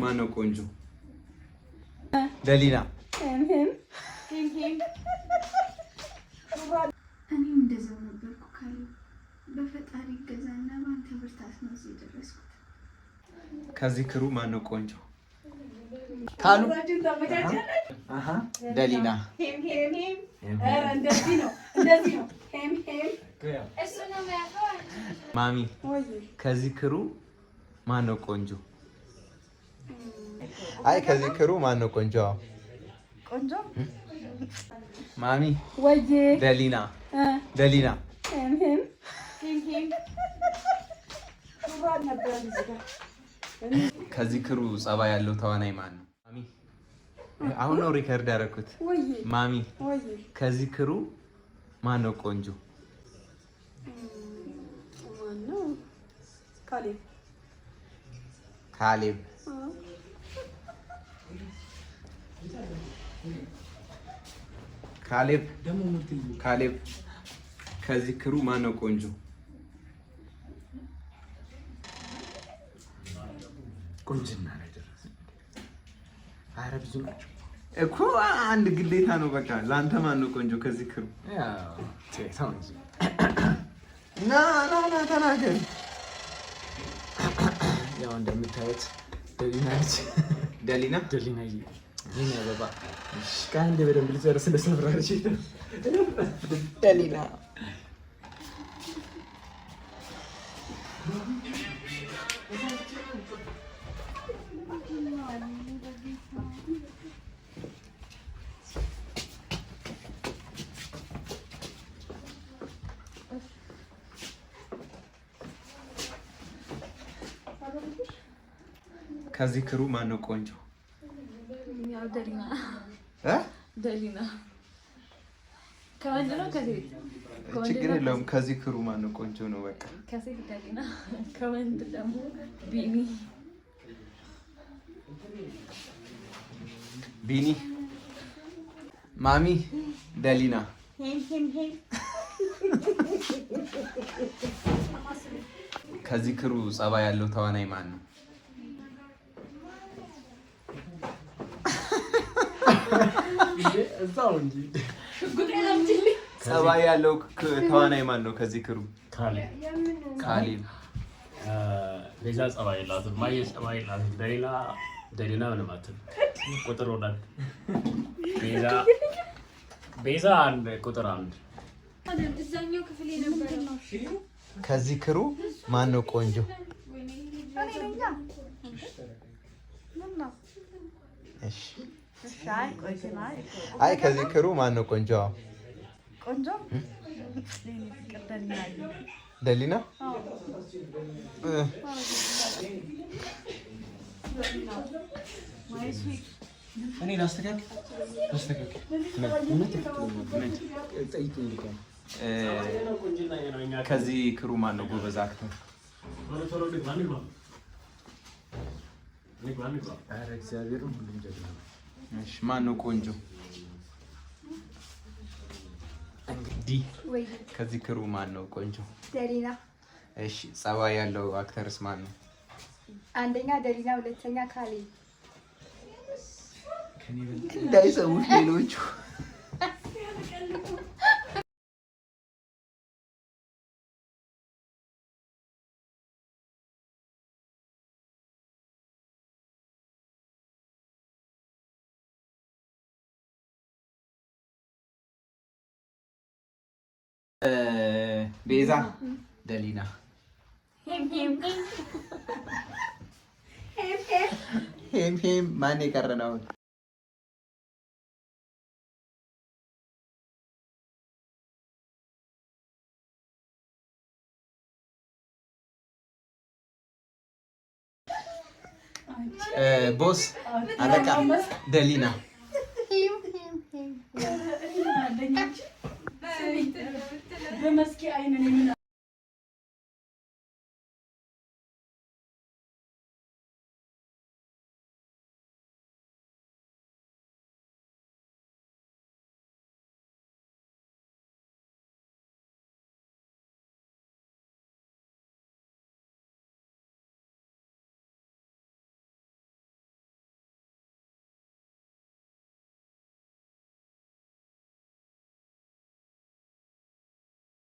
ማን ነው ቆንጆ? ደሊና። እኔም እንደዛው ነበርኩ ካሉ በፈጣሪ ገዛና ባንተ ብርታት ነው እዚህ የደረስኩት። ከዚህ ክሩ ማን ነው ቆንጆ? ካሉ ደሊና። ማሚ ከዚህ ክሩ ማን ነው ቆንጆ? አይ ከዚህ ክሩ ማን ነው ቆንጆ? ቆንጆ ማሚ ወይ ደሊና። ደሊና ከዚህ ክሩ ጸባይ ያለው ተዋናይ ማን ነው? ማሚ አሁን ነው ሪከርድ ያደረኩት። ማሚ ከዚህ ክሩ ማን ነው ቆንጆ? ካሌብ። ካሌብ ከዚህ ክሩ ማን ነው ቆንጆ? ቆንጅና ላይ ደረሰ። ኧረ ብዙ ናቸው እኮ አንድ ግዴታ ነው። በቃ ለአንተ ማን ነው ቆንጆ ከዚህ ክሩ? ና ተናገር። ያው እንደምታዩት ደሊና ነች። ደሊና ይሄን አበባ ከአንድ በደንብ ልጨርስ ለሰብራለች። ደሊና ከዚህ ክሩ ማን ነው ቆንጆ? ደሊና ደሊና ከወንድ ነው ከዚህ ችግር የለውም። ከዚህ ክሩ ማን ነው ቆንጆ ነው? በቃ ከዚህ ደሊና፣ ከወንድ ደግሞ ቢኒ። ማሚ ደሊና። ከዚህ ክሩ ጸባይ ያለው ተዋናይ ማን ነው? እዛው እንጂ ጸባይ ያለው ተዋናይ ማን ነው ከዚህ ክሩ? ካሌብ። ቤዛ ጸባይ የላትም። ማየ ጸባይ የላትም። ደሊና ምንም አትልም። ቁጥር ሁለት ቤዛ አንድ ቁጥር አንድ። እዛኛው ክፍል የነበረው ከዚህ ክሩ ማን ነው ቆንጆ? እሺ አይ ከዚህ ክሩ ማን ነው ቆንጆ? ቆንጆ ደሊና። እኔ ላስተካክል ከዚህ ክሩ ማን ነው ጎበዝ አክተር? ኧረ እግዚአብሔርን ሁሉም ጀግና ነው። እሺ ማን ነው ቆንጆ? እንግዲህ ከዚህ ክሩ ማን ነው ቆንጆ? ደሊና። እሺ ጸባይ ያለው አክተርስ ማን ነው? አንደኛ ደሊና፣ ሁለተኛ ካሌብ። እንዳይሰሙት ሌሎቹ። ቤዛ ደሊና። ሄም ማን የቀረ ነው? ቦስ አለቃ ደሊና። በመስኪ አይነን